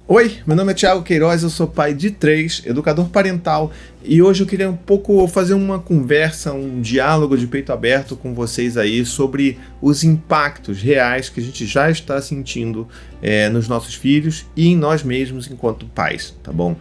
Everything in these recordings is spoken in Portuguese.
Oi, meu nome é Thiago Queiroz, eu sou pai de 3, educador parental, e hoje eu queria um pouco fazer uma conversa, um diálogo de peito aberto com vocês aí sobre os impactos reais que a gente já está sentindo nos nossos filhos e em nós mesmos enquanto pais, tá bom?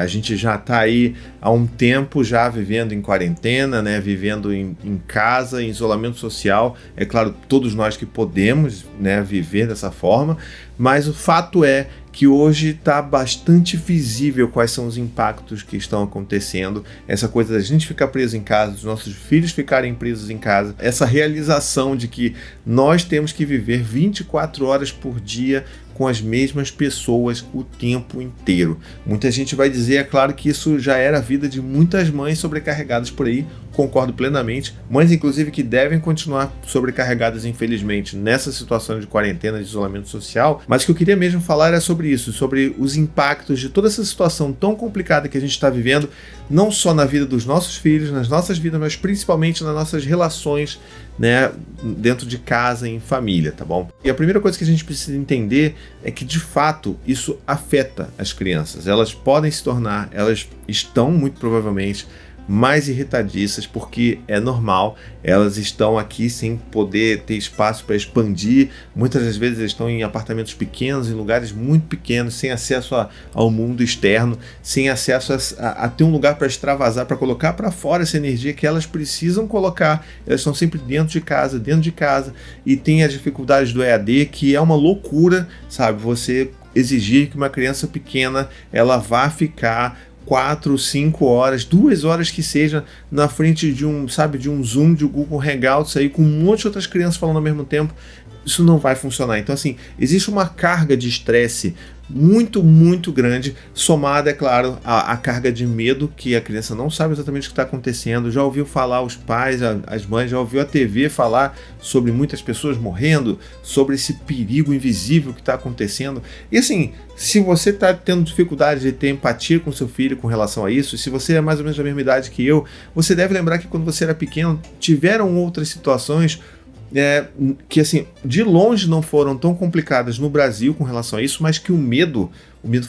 A gente já está aí há um tempo já vivendo em quarentena, né? Vivendo em casa, em isolamento social. É claro, todos nós que podemos, né, viver dessa forma, mas o fato é que hoje está bastante visível quais são os impactos que estão acontecendo, essa coisa da gente ficar preso em casa, dos nossos filhos ficarem presos em casa, essa realização de que nós temos que viver 24 horas por dia com as mesmas pessoas o tempo inteiro. Muita gente vai dizer, é claro, que isso já era a vida de muitas mães sobrecarregadas por aí, concordo plenamente, mães inclusive que devem continuar sobrecarregadas infelizmente nessa situação de quarentena, de isolamento social, mas o que eu queria mesmo falar era sobre isso, sobre os impactos de toda essa situação tão complicada que a gente está vivendo, não só na vida dos nossos filhos, nas nossas vidas, mas principalmente nas nossas relações, né, dentro de casa e em família, tá bom? E a primeira coisa que a gente precisa entender é que de fato isso afeta as crianças, elas podem se tornar, elas estão muito provavelmente mais irritadiças, porque é normal, elas estão aqui sem poder ter espaço para expandir, muitas das vezes eles estão em apartamentos pequenos, em lugares muito pequenos, sem acesso ao mundo externo, sem acesso a ter um lugar para extravasar, para colocar para fora essa energia que elas precisam colocar, elas estão sempre dentro de casa, e tem as dificuldades do EAD, que é uma loucura, sabe, você exigir que uma criança pequena, ela vá ficar 4, 5 horas, 2 horas que seja, na frente de um Zoom, de um Google Hangouts aí, com um monte de outras crianças falando ao mesmo tempo, isso não vai funcionar. Então, assim, existe uma carga de estresse muito, muito grande, somada, é claro, à carga de medo, que a criança não sabe exatamente o que está acontecendo, já ouviu falar os pais, as mães, já ouviu a TV falar sobre muitas pessoas morrendo, sobre esse perigo invisível que está acontecendo. E assim, se você está tendo dificuldade de ter empatia com seu filho com relação a isso, se você é mais ou menos da mesma idade que eu, você deve lembrar que quando você era pequeno, tiveram outras situações que assim, de longe não foram tão complicadas no Brasil com relação a isso, mas que o medo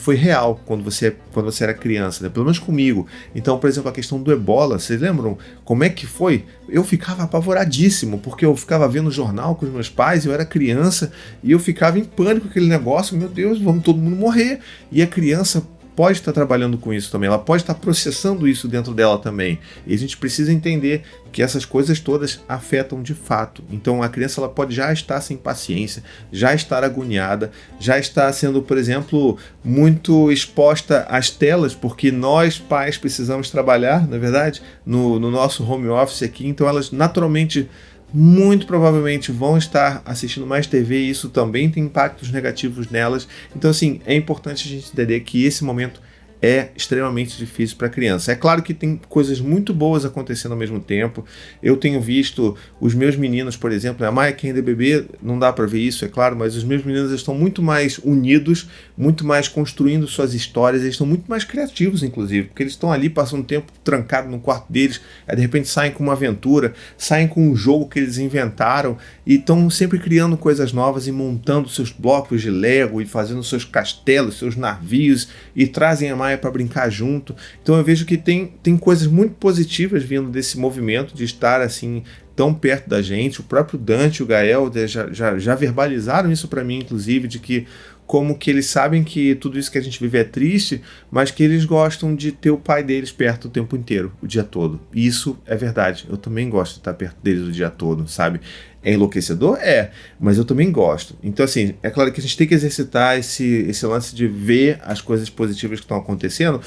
foi real quando você era criança, né? Pelo menos comigo. Então, por exemplo, a questão do Ebola, vocês lembram como é que foi? Eu ficava apavoradíssimo, porque eu ficava vendo o jornal com os meus pais, eu era criança, e eu ficava em pânico com aquele negócio, meu Deus, vamos todo mundo morrer. E a criança pode estar trabalhando com isso também, ela pode estar processando isso dentro dela também, e a gente precisa entender que essas coisas todas afetam de fato. Então a criança ela pode já estar sem paciência, já estar agoniada, já estar sendo, por exemplo, muito exposta às telas, porque nós pais precisamos trabalhar, na verdade, no nosso home office aqui, então elas naturalmente muito provavelmente vão estar assistindo mais TV e isso também tem impactos negativos nelas. Então, assim, é importante a gente entender que esse momento é extremamente difícil para a criança. É claro que tem coisas muito boas acontecendo ao mesmo tempo. Eu tenho visto os meus meninos, por exemplo, a Maia que ainda é bebê, não dá para ver isso, é claro, mas os meus meninos estão muito mais unidos, muito mais construindo suas histórias, eles estão muito mais criativos, inclusive, porque eles estão ali passando tempo trancado no quarto deles, aí de repente saem com uma aventura, saem com um jogo que eles inventaram e estão sempre criando coisas novas e montando seus blocos de Lego e fazendo seus castelos, seus navios e trazem a Maia para brincar junto. Então eu vejo que tem coisas muito positivas vindo desse movimento de estar assim tão perto da gente. O próprio Dante e o Gael já verbalizaram isso para mim, inclusive, de que como que eles sabem que tudo isso que a gente vive é triste, mas que eles gostam de ter o pai deles perto o tempo inteiro, o dia todo. E isso é verdade. Eu também gosto de estar perto deles o dia todo, sabe? É enlouquecedor? É, mas eu também gosto. Então, assim, é claro que a gente tem que exercitar esse lance de ver as coisas positivas que estão acontecendo,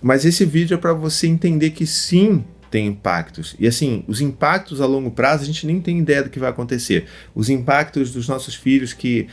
mas esse vídeo é para você entender que sim, tem impactos. E assim, os impactos a longo prazo a gente nem tem ideia do que vai acontecer. Os impactos dos nossos filhos, que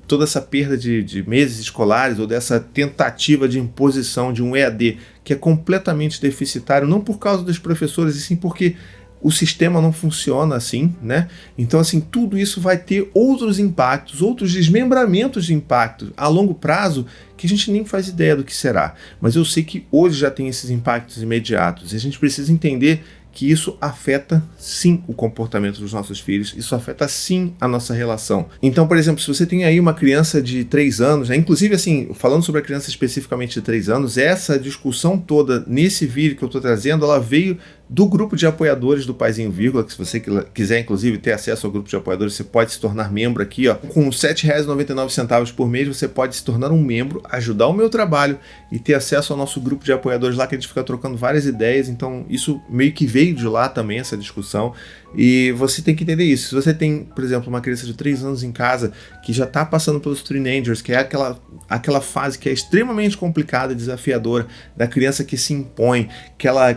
toda essa perda de meses escolares ou dessa tentativa de imposição de um EAD que é completamente deficitário, não por causa dos professores, e sim porque o sistema não funciona assim, né? Então, assim, tudo isso vai ter outros impactos, outros desmembramentos de impacto a longo prazo que a gente nem faz ideia do que será. Mas eu sei que hoje já tem esses impactos imediatos e a gente precisa entender que isso afeta sim o comportamento dos nossos filhos, isso afeta sim a nossa relação. Então, por exemplo, se você tem aí uma criança de 3 anos, né, inclusive assim, falando sobre a criança especificamente de 3 anos, essa discussão toda nesse vídeo que eu estou trazendo, ela veio do grupo de apoiadores do Paizinho Vírgula, que se você quiser inclusive ter acesso ao grupo de apoiadores, você pode se tornar membro aqui, ó. Com R$ 7,99 por mês, você pode se tornar um membro, ajudar o meu trabalho e ter acesso ao nosso grupo de apoiadores lá, que a gente fica trocando várias ideias. Então isso meio que veio de lá também, essa discussão. E você tem que entender isso. Se você tem, por exemplo, uma criança de 3 anos em casa que já está passando pelos teenagers, que é aquela fase que é extremamente complicada e desafiadora, da criança que se impõe, que ela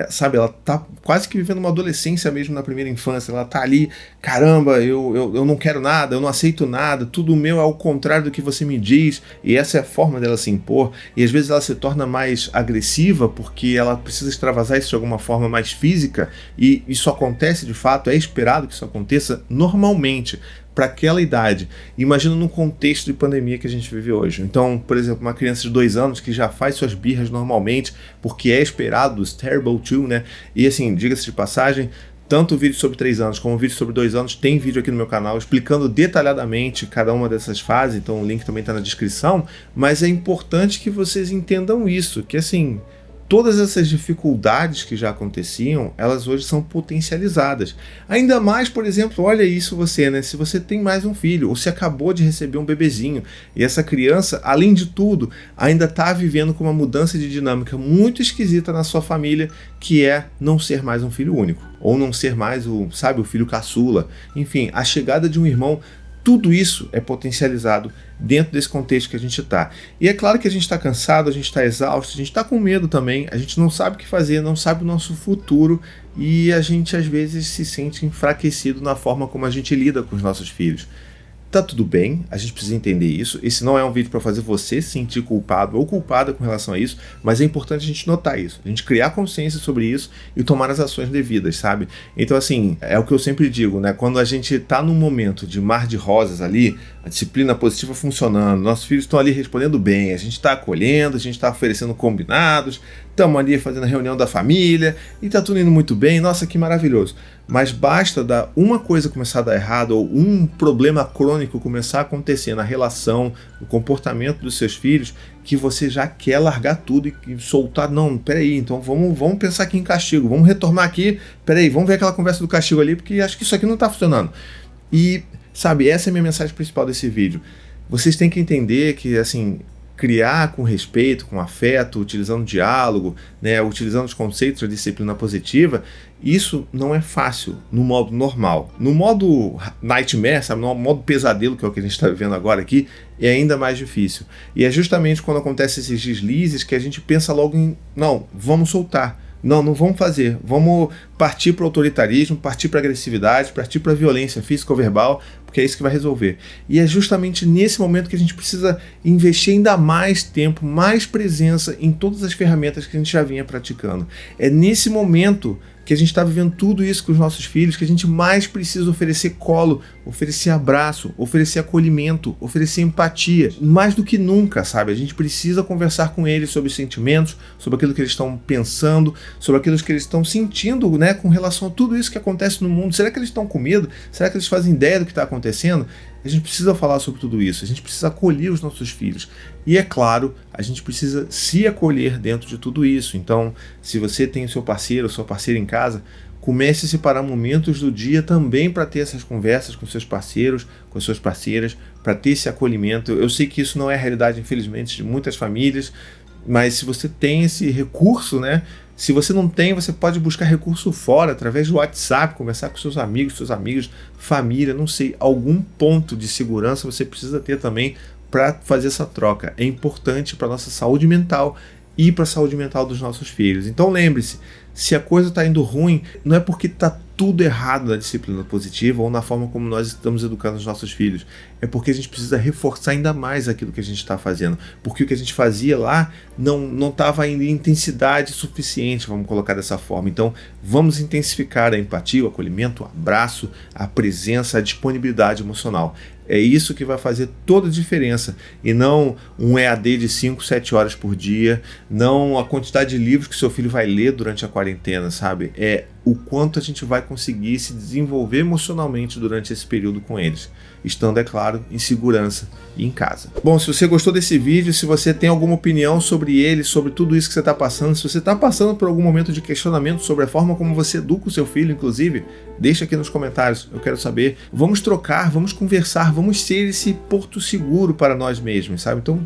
sabe, ela tá quase que vivendo uma adolescência mesmo na primeira infância, ela tá ali, caramba, eu não quero nada, eu não aceito nada, tudo meu é ao contrário do que você me diz, e essa é a forma dela se impor, e às vezes ela se torna mais agressiva porque ela precisa extravasar isso de alguma forma mais física, e isso acontece de fato, é esperado que isso aconteça normalmente para aquela idade. Imagina no contexto de pandemia que a gente vive hoje. Então, por exemplo, uma criança de 2 anos que já faz suas birras normalmente, porque é esperado dos Terrible 2, né? E assim, diga-se de passagem, tanto o vídeo sobre 3 anos como o vídeo sobre 2 anos, tem vídeo aqui no meu canal explicando detalhadamente cada uma dessas fases, então o link também está na descrição, mas é importante que vocês entendam isso, que assim, todas essas dificuldades que já aconteciam, elas hoje são potencializadas. Ainda mais, por exemplo, olha isso você, né? Se você tem mais um filho, ou se acabou de receber um bebezinho, e essa criança, além de tudo, ainda está vivendo com uma mudança de dinâmica muito esquisita na sua família, que é não ser mais um filho único, ou não ser mais o filho caçula. Enfim, a chegada de um irmão, tudo isso é potencializado dentro desse contexto que a gente está. E é claro que a gente está cansado, a gente está exausto, a gente está com medo também, a gente não sabe o que fazer, não sabe o nosso futuro e a gente às vezes se sente enfraquecido na forma como a gente lida com os nossos filhos. Tá tudo bem, a gente precisa entender isso. Esse não é um vídeo para fazer você se sentir culpado ou culpada com relação a isso, mas é importante a gente notar isso, a gente criar consciência sobre isso e tomar as ações devidas, sabe? Então assim, é o que eu sempre digo, né? Quando a gente tá num momento de mar de rosas ali, a disciplina positiva funcionando, nossos filhos estão ali respondendo bem, a gente tá acolhendo, a gente tá oferecendo combinados, estamos ali fazendo a reunião da família e tá tudo indo muito bem, nossa, que maravilhoso. Mas basta dar uma coisa começar a dar errado ou um problema crônico começar a acontecer na relação, no comportamento dos seus filhos, que você já quer largar tudo e soltar. Não, peraí, então vamos pensar aqui em castigo, vamos retornar aqui, peraí, vamos ver aquela conversa do castigo ali, porque acho que isso aqui não tá funcionando. E, sabe, essa é a minha mensagem principal desse vídeo. Vocês têm que entender que, assim, criar com respeito, com afeto, utilizando diálogo, né, utilizando os conceitos da disciplina positiva, isso não é fácil no modo normal. No modo nightmare, sabe, no modo pesadelo, que é o que a gente está vivendo agora aqui, é ainda mais difícil. E é justamente quando acontecem esses deslizes que a gente pensa logo em, não, vamos soltar. Não vamos fazer. Vamos partir para o autoritarismo, partir para a agressividade, partir para a violência física ou verbal, porque é isso que vai resolver. E é justamente nesse momento que a gente precisa investir ainda mais tempo, mais presença em todas as ferramentas que a gente já vinha praticando. É nesse momento que a gente está vivendo tudo isso com os nossos filhos, que a gente mais precisa oferecer colo, oferecer abraço, oferecer acolhimento, oferecer empatia, mais do que nunca, sabe? A gente precisa conversar com eles sobre os sentimentos, sobre aquilo que eles estão pensando, sobre aquilo que eles estão sentindo, né, com relação a tudo isso que acontece no mundo. Será que eles estão com medo? Será que eles fazem ideia do que está acontecendo? A gente precisa falar sobre tudo isso, a gente precisa acolher os nossos filhos. E é claro, a gente precisa se acolher dentro de tudo isso. Então, se você tem o seu parceiro ou sua parceira em casa, comece a separar momentos do dia também para ter essas conversas com seus parceiros, com suas parceiras, para ter esse acolhimento. Eu sei que isso não é a realidade, infelizmente, de muitas famílias, mas se você tem esse recurso, né? Se você não tem, você pode buscar recurso fora, através do WhatsApp, conversar com seus amigos, família, não sei, algum ponto de segurança você precisa ter também para fazer essa troca. É importante para a nossa saúde mental e para a saúde mental dos nossos filhos. Então lembre-se, se a coisa está indo ruim, não é porque está tudo errado na disciplina positiva ou na forma como nós estamos educando os nossos filhos. É porque a gente precisa reforçar ainda mais aquilo que a gente está fazendo. Porque o que a gente fazia lá não estava em intensidade suficiente, vamos colocar dessa forma. Então, vamos intensificar a empatia, o acolhimento, o abraço, a presença, a disponibilidade emocional. É isso que vai fazer toda a diferença. E não um EAD de 5, 7 horas por dia, não a quantidade de livros que seu filho vai ler durante a quarentena, sabe? É o quanto a gente vai conseguir se desenvolver emocionalmente durante esse período com eles, estando, é claro, em segurança e em casa. Bom, se você gostou desse vídeo, se você tem alguma opinião sobre ele, sobre tudo isso que você está passando, se você está passando por algum momento de questionamento sobre a forma como você educa o seu filho, inclusive, deixa aqui nos comentários, eu quero saber. Vamos trocar, vamos conversar, vamos ser esse porto seguro para nós mesmos, sabe? Então,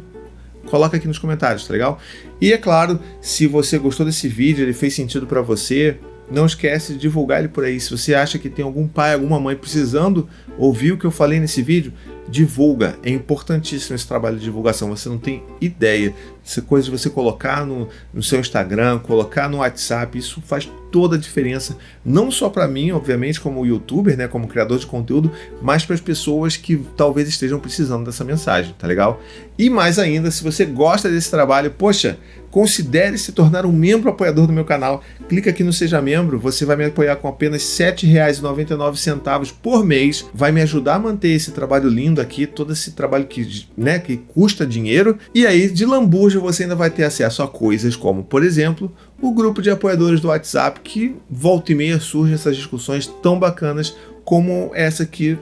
coloca aqui nos comentários, tá legal? E é claro, se você gostou desse vídeo, ele fez sentido para você, não esquece de divulgar ele por aí. Se você acha que tem algum pai, alguma mãe precisando ouvir o que eu falei nesse vídeo, divulga. É importantíssimo esse trabalho de divulgação. Você não tem ideia. Essa coisa de você colocar no seu Instagram, colocar no WhatsApp, isso faz toda a diferença. Não só para mim, obviamente, como youtuber, né, como criador de conteúdo, mas para as pessoas que talvez estejam precisando dessa mensagem, tá legal? E mais ainda, se você gosta desse trabalho, poxa, considere se tornar um membro apoiador do meu canal. Clica aqui no Seja Membro, você vai me apoiar com apenas R$ 7,99 por mês. Vai me ajudar a manter esse trabalho lindo aqui, todo esse trabalho que custa dinheiro. E aí, de lambuja, você ainda vai ter acesso a coisas como, por exemplo, o grupo de apoiadores do WhatsApp, que volta e meia surgem essas discussões tão bacanas como essa que,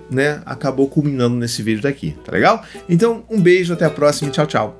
acabou culminando nesse vídeo daqui, tá legal? Então, um beijo, até a próxima e tchau, tchau!